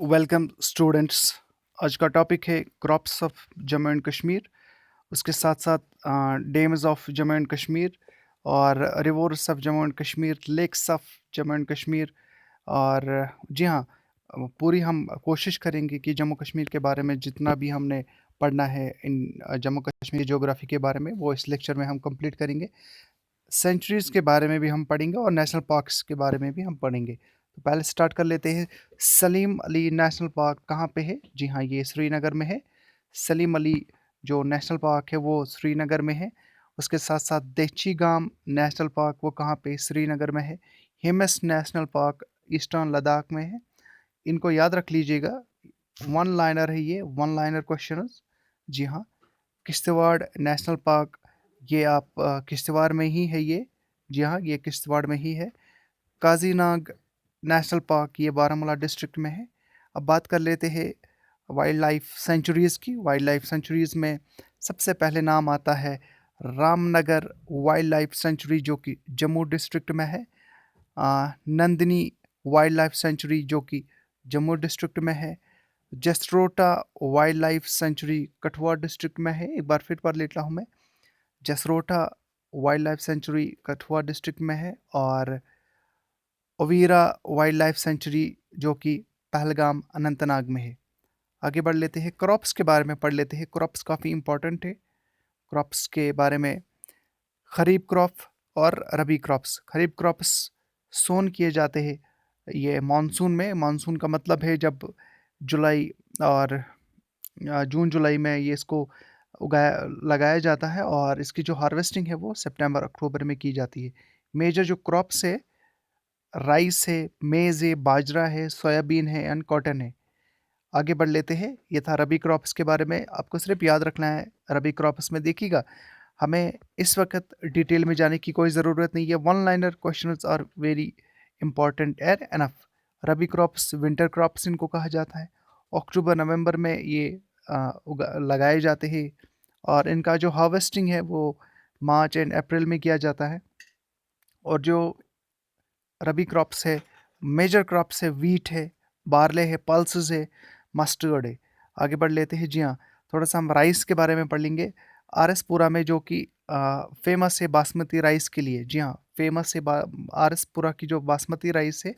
Welcome students. आज का topic है crops of Jammu and Kashmir. उसके साथ साथ dams of Jammu and Kashmir और rivers of Jammu and Kashmir, lakes of Jammu and Kashmir. और जी हाँ, पूरी हम कोशिश करेंगे कि जम्मू कश्मीर के बारे में जितना भी हमने पढ़ना है इन जम्मू कश्मीर ज्योग्राफी के बारे में, वो इस लेक्चर में हम कंप्लीट करेंगे। सेंचुरीज़ के बारे में भी हम पढ़ेंगे और नेशनल पार्क्स के बारे में भी हम पढ़ेंगे। तो पहले स्टार्ट कर लेते हैं। सलीम अली नेशनल पार्क कहाँ पे है? जी हाँ, ये श्रीनगर में है। सलीम अली जो नेशनल पार्क है वो श्रीनगर में है। उसके साथ साथ देचीगाम नेशनल पार्क वो कहाँ पे? श्रीनगर में है। हिमस नेशनल पार्क ईस्टर्न लद्दाख में है। इनको याद रख लीजिएगा, वन लाइनर है ये, वन लाइनर क्वेश्चन। जी हाँ। किश्तवाड़ नेशनल पार्क, ये आप किश्तवाड़ में ही है ये। जी हाँ, ये किश्तवाड़ में ही है। काजीनाग नेशनल पार्क ये बारामूला डिस्ट्रिक्ट में है। अब बात कर लेते हैं वाइल्ड लाइफ सेंचुरीज़ की। वाइल्ड लाइफ सेंचुरीज़ में सबसे पहले नाम आता है रामनगर वाइल्ड लाइफ सेंचुरी जो कि जम्मू डिस्ट्रिक्ट में है। नंदिनी वाइल्ड लाइफ सेंचुरी जो कि जम्मू डिस्ट्रिक्ट में है। Jasrota wild life sanctuary Kathua district में है। एक बार फिर पढ़ लेता हूँ मैं। Jasrota wild life sanctuary Kathua district में है। और ओवीरा वाइल्ड लाइफ सेंचुरी जो कि पहलगाम अनंतनाग में है। आगे बढ़ लेते हैं, क्रॉप्स के बारे में पढ़ लेते हैं। क्रॉप्स काफ़ी इंपॉर्टेंट है। क्रॉप्स के बारे में खरीफ क्रॉप और रबी क्रॉप्स। खरीफ क्रॉप्स सोन किए जाते हैं ये मानसून में। मानसून का मतलब है जब जुलाई और जून जुलाई में ये इसको उगाया लगाया जाता है, और इसकी जो हार्वेस्टिंग है वो सितंबर अक्टूबर में की जाती है। मेजर जो क्रॉप्स है, राइस है, मेज़ है, बाजरा है, सोयाबीन है एंड कॉटन है। आगे बढ़ लेते हैं। ये था रबी क्रॉप्स के बारे में। आपको सिर्फ याद रखना है रबी क्रॉप्स में देखिएगा, हमें इस वक्त डिटेल में जाने की कोई ज़रूरत नहीं है। One liner questions are very important and enough. Rabi crops winter crops इनको कहा जाता है। अक्टूबर नवंबर में ये लगाए जाते हैं, और इनका जो हार्वेस्टिंग है वो मार्च एंड अप्रैल में किया जाता है। और जो रबी क्रॉप्स है, मेजर क्रॉप्स है, वीट है, बार्ले है, पल्सेस है, मस्टर्ड है। आगे बढ़ लेते हैं। जी हाँ, थोड़ा सा हम राइस के बारे में पढ़ लेंगे। आर एस पुरा में जो कि फेमस है बासमती राइस के लिए। जी हाँ, फेमस है आर एस पुरा की जो बासमती राइस है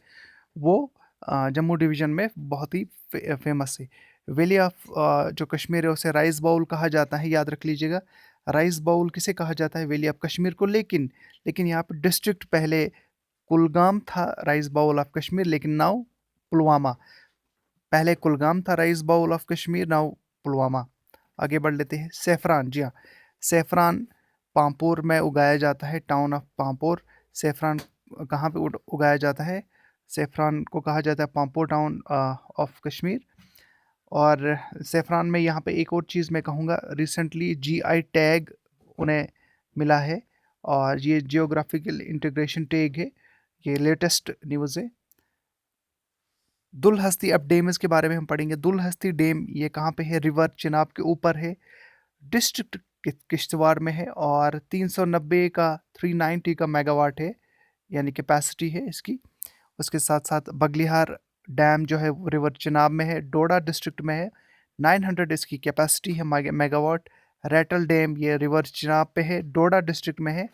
वो जम्मू डिवीज़न में बहुत ही फेमस है। वैली ऑफ जो कश्मीर है उसे राइस बाउल कहा जाता है, याद रख लीजिएगा। राइस बाउल किसे कहा जाता है? वैली ऑफ कश्मीर को। लेकिन लेकिन यहाँ पर डिस्ट्रिक्ट पहले कुलगाम था राइस बाउल ऑफ कश्मीर, लेकिन नाउ पुलवामा। पहले कुलगाम था rice bowl of Kashmir, now Pulwama. आगे बढ़ लेते हैं। सेफ़रान, जी हाँ, सेफ़रान पामपुर में उगाया जाता है, टाउन ऑफ पामपुर। सेफ़रान कहाँ पे उगाया जाता है? सेफ़रान को कहा जाता है पामपुर टाउन ऑफ कश्मीर। और सेफ़रान में यहाँ पे एक और चीज़ मैं कहूँगा, रिसेंटली जीआई टैग उन्हें मिला है, और ये जियोग्राफिकल इंटीग्रेशन टैग है। ये लेटेस्ट न्यूज़ है। दुलहस्ती, अब डैम्स के बारे में हम पढ़ेंगे। दुलहस्ती डैम ये कहाँ पे है? रिवर चिनाब के ऊपर है, डिस्ट्रिक्ट किश्तवाड़ में है, और 390 का 390 का मेगावाट है, यानी कैपेसिटी है इसकी। उसके साथ साथ बगलिहार डैम जो है वो रिवर चिनाब में है, डोडा डिस्ट्रिक्ट में है। 900 इसकी कैपेसिटी है मेगावाट। रैटल डैम ये रिवर चिनाब पे है, डोडा डिस्ट्रिक्ट में है।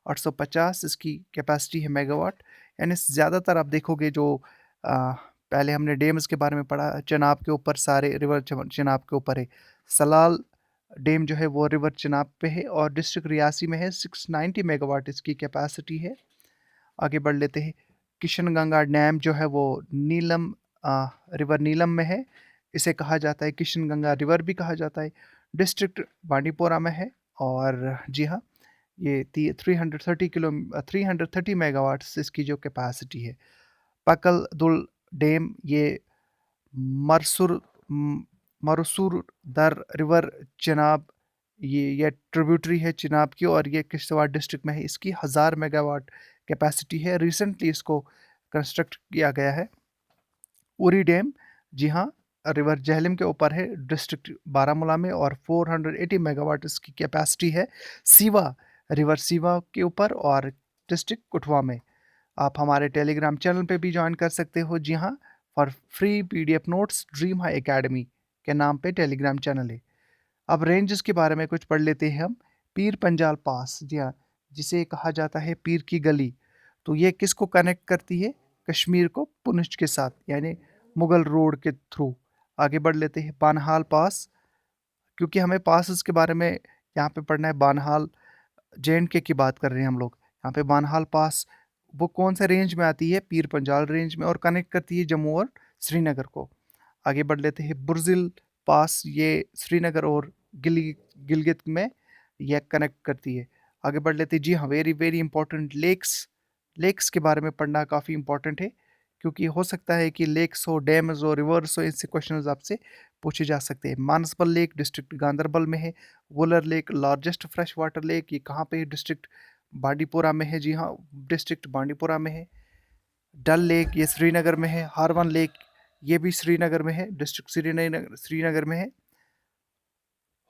850 इसकी कैपेसिटी है मेगावाट। यानी ज़्यादातर आप देखोगे जो पहले हमने डैम्स के बारे में पढ़ा, चिनाब के ऊपर सारे रिवर चिनाब के ऊपर है। सलाल डैम जो है वो रिवर चिनाब पे है और डिस्ट्रिक्ट रियासी में है। 690 मेगावाट इसकी कैपेसिटी है। आगे बढ़ लेते हैं। किशनगंगा डैम जो है वो नीलम रिवर नीलम में है। इसे कहा जाता है किशनगंगा रिवर भी कहा जाता है। डिस्ट्रिक्ट बांडीपोरा में है। और जी हाँ, ये 330 मेगावाट्स इसकी जो कैपेसिटी है। पकल दुल डैम ये मरसुर मरसुर दर रिवर चिनाब, ये ट्रिब्यूटरी है चिनाब की, और ये किश्तवाड़ डिस्ट्रिक्ट में है। इसकी 1000 मेगावाट कैपेसिटी है। रिसेंटली इसको कंस्ट्रक्ट किया गया है। उरी डैम, जी हाँ, रिवर जहलम के ऊपर है, डिस्ट्रिक्ट बारामूला में, और 480 मेगावाट इसकी कैपेसिटी है। सीवा रिवर सीवा के ऊपर, और डिस्ट्रिक्ट कठुआ में। आप हमारे टेलीग्राम चैनल पे भी ज्वाइन कर सकते हो। जी हाँ, for free PDF notes dream high academy के नाम पे टेलीग्राम चैनल है। अब रेंजेस के बारे में कुछ पढ़ लेते हैं हम। पीर पंजाल पास, जी हाँ, जिसे कहा जाता है पीर की गली, तो ये किसको कनेक्ट करती है? कश्मीर को पुंछ के साथ, यानी मुगल रोड के थ्रू। आगे बढ़ लेते हैं। बानहाल पास, क्योंकि हमें पासेस के बारे में यहाँ पे पढ़ना है। बानहाल जे की बात कर रहे हैं हम लोग यहाँ पे। बानहाल पास वो कौन सा रेंज में आती है? पीर पंजाल रेंज में, और कनेक्ट करती है जम्मू और श्रीनगर को। आगे बढ़ लेते हैं। बुर्जिल पास, ये श्रीनगर और गिलगित में यह कनेक्ट करती है। आगे बढ़ लेते हैं। जी हाँ, वेरी वेरी इंपॉर्टेंट, लेक्स के बारे में पढ़ना काफ़ी इंपॉर्टेंट है, क्योंकि हो सकता है कि लेक्स हो, डैम्स हो, रिवर्स हो, इससे क्वेश्चन आपसे पूछे जा सकते हैं। मानसबल लेक डिस्ट्रिक्ट गांधरबल में है। Wular lake largest fresh water lake, ये कहाँ पे है? डिस्ट्रिक्ट बांडीपुरा में है। जी हाँ, डिस्ट्रिक्ट बांडीपुरा में है। डल लेक ये श्रीनगर में है। हारवन लेक ये भी श्रीनगर में है, डिस्ट्रिक्ट श्रीनगर में है।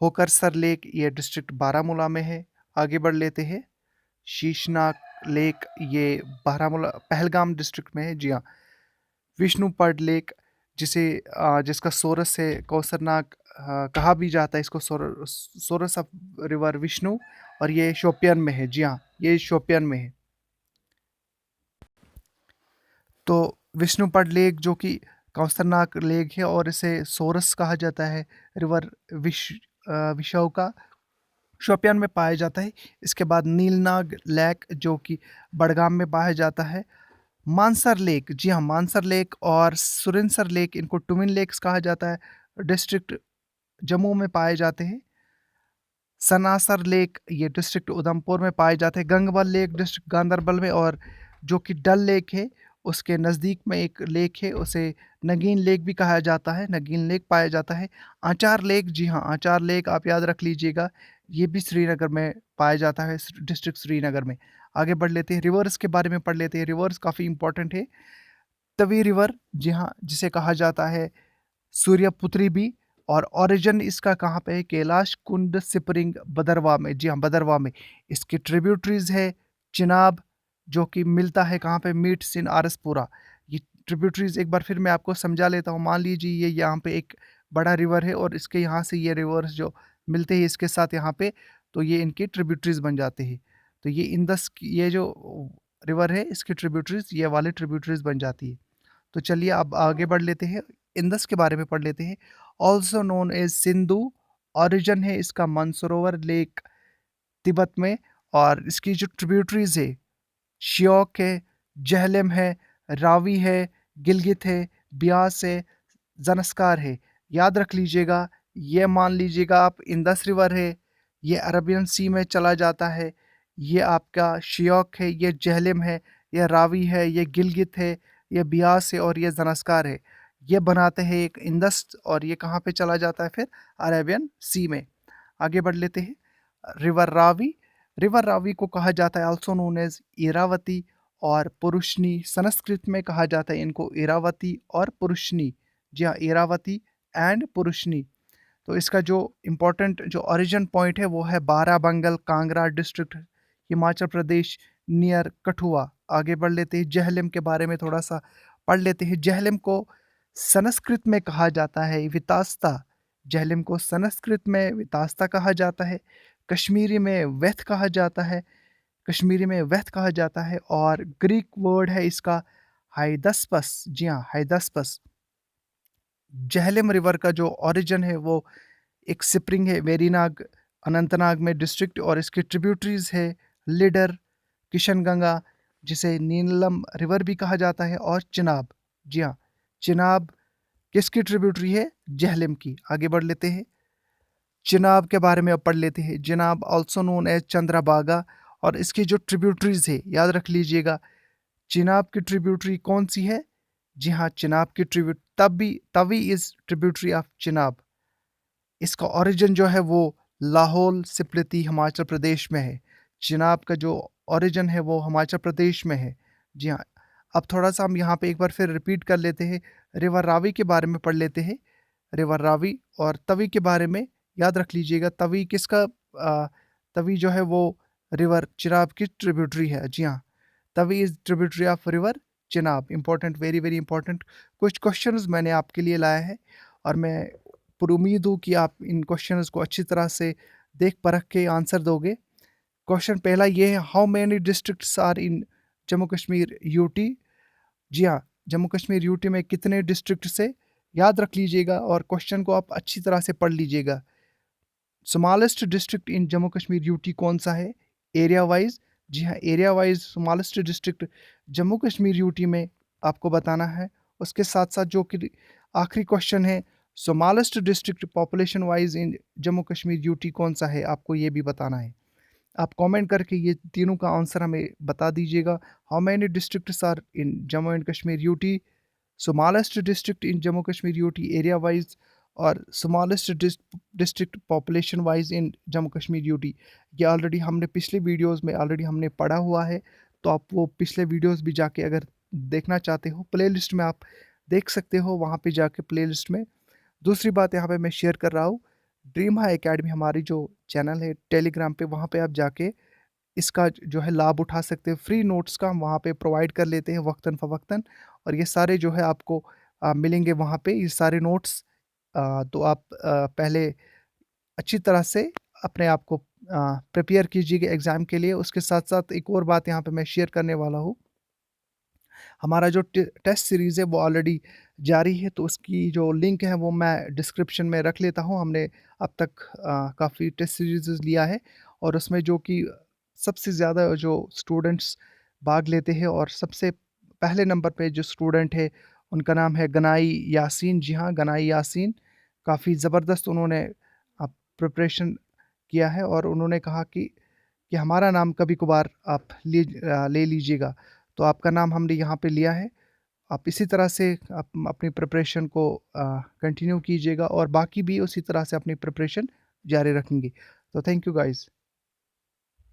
होकरसर लेक ये डिस्ट्रिक्ट बारामूला में है। आगे बढ़ लेते हैं। शीशनाग लेक ये बारामूला पहलगाम डिस्ट्रिक्ट में है। जी हाँ। विष्णुपड लेक, जिसका सोरस है कौसरनाग, कहा भी जाता है इसको, सोरस ऑफ रिवर विष्णु, और ये शोपियन में है। जी हाँ, ये शोपियन में है। तो विष्णुपड लेक जो कि कौसरनाग लेक है, और इसे सोरस कहा जाता है, रिवर विशव का, शोपियान में पाया जाता है। इसके बाद नीलनाग लेक जो कि बड़गाम में पाया जाता है। मानसर लेक, जी हाँ, मानसर लेक और सुरिनसर लेक, इनको ट्विन लेक्स कहा जाता है, डिस्ट्रिक्ट जम्मू में पाए जाते हैं। सनासर लेक ये डिस्ट्रिक्ट उधमपुर में पाए जाते हैं। गंगबल लेक डिस्ट्रिक्ट गांधरबल में, और जो कि डल लेक है उसके नज़दीक में एक लेक है, उसे नगीन लेक भी कहा जाता है, नगीन लेक पाया जाता है। आंचार लेक, जी हाँ, आंचार लेक आप याद रख लीजिएगा, ये भी श्रीनगर में पाया जाता है, डिस्ट्रिक्ट श्रीनगर में। आगे बढ़ लेते हैं। रिवर्स के बारे में पढ़ लेते हैं। रिवर्स काफ़ी इंपॉर्टेंट है। तवी रिवर, जी हाँ, जिसे कहा जाता है सूर्यपुत्री भी, और ओरिजिन इसका कहाँ पे है? कैलाश कुंड स्प्रिंग भदरवा में। जी हाँ, भदरवा में। इसकी ट्रिब्यूटरीज है चिनाब, जो कि मिलता है कहाँ पे? मीट्स इन आरसपुरा। ये ट्रिब्यूटरीज एक बार फिर मैं आपको समझा लेता हूँ। मान लीजिए ये यहाँ पे एक बड़ा रिवर है, और इसके यहाँ से ये रिवर्स जो मिलते हैं इसके साथ यहाँ पे, तो ये इनके ट्रिब्यूटरीज बन जाते हैं। तो ये ये जो रिवर है, इसकी ट्रिब्यूटरीज ये वाले ट्रिब्यूटरीज बन जाती है। तो चलिए अब आगे बढ़ लेते हैं। इंदस के बारे में पढ़ लेते हैं। Also known as Sindhu, origin है इसका मानसरोवर लेक तिब्बत में, और इसकी जो ट्रिब्यूटरीज है श्योक है, जहलम है, रावी है, गिलगित है, ब्यास है, जनस्कार है। याद रख लीजिएगा, ये मान लीजिएगा आप, इंदस रिवर है, ये अरबियन सी में चला जाता है। ये आपका श्योक है, ये जहलम है, ये रावी है, ये गिलगित है, ये ब्यास है, और ये जनस्कार है। ये बनाते हैं एक इंदस, और ये कहाँ पे चला जाता है फिर? अरेबियन सी में। आगे बढ़ लेते हैं। रिवर रावी, रिवर रावी को कहा जाता है आल्सो नोन एज इरावती और पुरुषनी। संस्कृत में कहा जाता है इनको इरावती और पुरुषनी। जी हाँ, इरावती एंड पुरुषनी। तो इसका जो इम्पोर्टेंट जो ओरिजिन पॉइंट है वो है बाराबंगल, कांगड़ा डिस्ट्रिक्ट, हिमाचल प्रदेश, नियर कठुआ। आगे बढ़ लेते हैं। जहलम के बारे में थोड़ा सा पढ़ लेते हैं। जहलम को संस्कृत में कहा जाता है वितास्ता। जहलम को संस्कृत में वितास्ता कहा जाता है। कश्मीरी में वेथ कहा जाता है, कश्मीरी में वेथ कहा जाता है, और ग्रीक वर्ड है इसका हाइदस्पस। जी हाँ, हाइदस्पस। जहलम रिवर का जो ओरिजिन है वो एक स्प्रिंग है वेरीनाग, अनंतनाग में डिस्ट्रिक्ट, और इसकी ट्रिब्यूटरीज है लीडर, किशनगंगा, जिसे नीलम रिवर भी कहा जाता है, और चिनाब। जी हाँ, चिनाब किसकी ट्रिब्यूटरी है? जहलम की। आगे बढ़ लेते हैं। चिनाब के बारे में अब पढ़ लेते हैं। Chenab also known as Chandrabhaga, और इसकी जो ट्रिब्यूटरीज है याद रख लीजिएगा। चिनाब की ट्रिब्यूटरी कौन सी है? जी हाँ, चिनाब की tribute Tawi is tributary of Chenab. इसका ओरिजिन जो है वो लाहौल स्पीति हिमाचल प्रदेश में है। चिनाब का जो ओरिजिन है वो हिमाचल प्रदेश में है। जी हाँ। अब थोड़ा सा हम यहाँ पे एक बार फिर रिपीट कर लेते हैं। रिवर रावी के बारे में पढ़ लेते हैं। रिवर रावी और तवी के बारे में याद रख लीजिएगा। तवी किसका तवी जो है वो रिवर चिनाब की ट्रिब्यूटरी है। जी हाँ, Tawi is tributary of river जनाब, इम्पोर्टेंट, वेरी वेरी इंपॉर्टेंट कुछ क्वेश्चंस मैंने आपके लिए लाया है और मैं पूरी उम्मीद हूँ कि आप इन क्वेश्चंस को अच्छी तरह से देख परख के आंसर दोगे। क्वेश्चन पहला ये है, how many districts are in Jammu Kashmir UT? जी हाँ, जम्मू कश्मीर यूटी में कितने डिस्ट्रिक्ट से, याद रख लीजिएगा और क्वेश्चन को आप अच्छी तरह से पढ़ लीजिएगा। Smallest district in Jammu Kashmir UT कौन सा है एरिया वाइज? जी हाँ, area wise smallest district Jammu Kashmir UT में आपको बताना है। उसके साथ साथ जो कि आखिरी क्वेश्चन है, smallest district population wise in Jammu Kashmir UT कौन सा है, आपको ये भी बताना है। आप कमेंट करके ये तीनों का आंसर हमें बता दीजिएगा। How many districts are in Jammu and Kashmir UT, smallest district in Jammu Kashmir UT area wise, और smallest district population wise in Jammu Kashmir UT. ये ऑलरेडी हमने पिछले वीडियोस में ऑलरेडी हमने पढ़ा हुआ है, तो आप वो पिछले वीडियोस भी जाके अगर देखना चाहते हो प्लेलिस्ट में आप देख सकते हो, वहाँ पे जाके प्लेलिस्ट में। दूसरी बात यहाँ पे मैं शेयर कर रहा हूँ, ड्रीम हाई एकेडमी हमारी जो चैनल है टेलीग्राम पे, वहाँ पे आप जाके इसका जो है लाभ उठा सकते हैं। फ्री नोट्स का हम वहाँ पे प्रोवाइड कर लेते हैं वक्तन फ़वक्तन, और ये सारे जो है आपको मिलेंगे वहाँ पे ये सारे नोट्स। तो आप पहले अच्छी तरह से अपने आप को प्रिपेयर कीजिएगा एग्ज़ाम के लिए। उसके साथ-साथ एक और बात यहाँ पे मैं शेयर करने वाला हूँ। हमारा जो टेस्ट सीरीज़ है वो ऑलरेडी जारी है, तो उसकी जो लिंक है वो मैं डिस्क्रिप्शन में रख लेता हूँ। हमने अब तक काफ़ी टेस्ट सीरीज़ लिया है, और उसमें जो कि सबसे ज़्यादा जो स्टूडेंट्स भाग लेते हैं और सबसे पहले नंबर पे जो स्टूडेंट है उनका नाम है गनाई यासीन। जी हाँ, गनाई यासीन काफ़ी ज़बरदस्त उन्होंने प्रिपरेशन किया है, और उन्होंने कहा कि हमारा नाम कभी-कभार आप ले लीजिएगा। तो आपका नाम हमने यहाँ पे लिया है। आप इसी तरह से आप अपनी प्रिपरेशन को कंटिन्यू कीजिएगा, और बाकी भी उसी तरह से अपनी प्रिपरेशन जारी रखेंगे। तो थैंक यू गाइज़।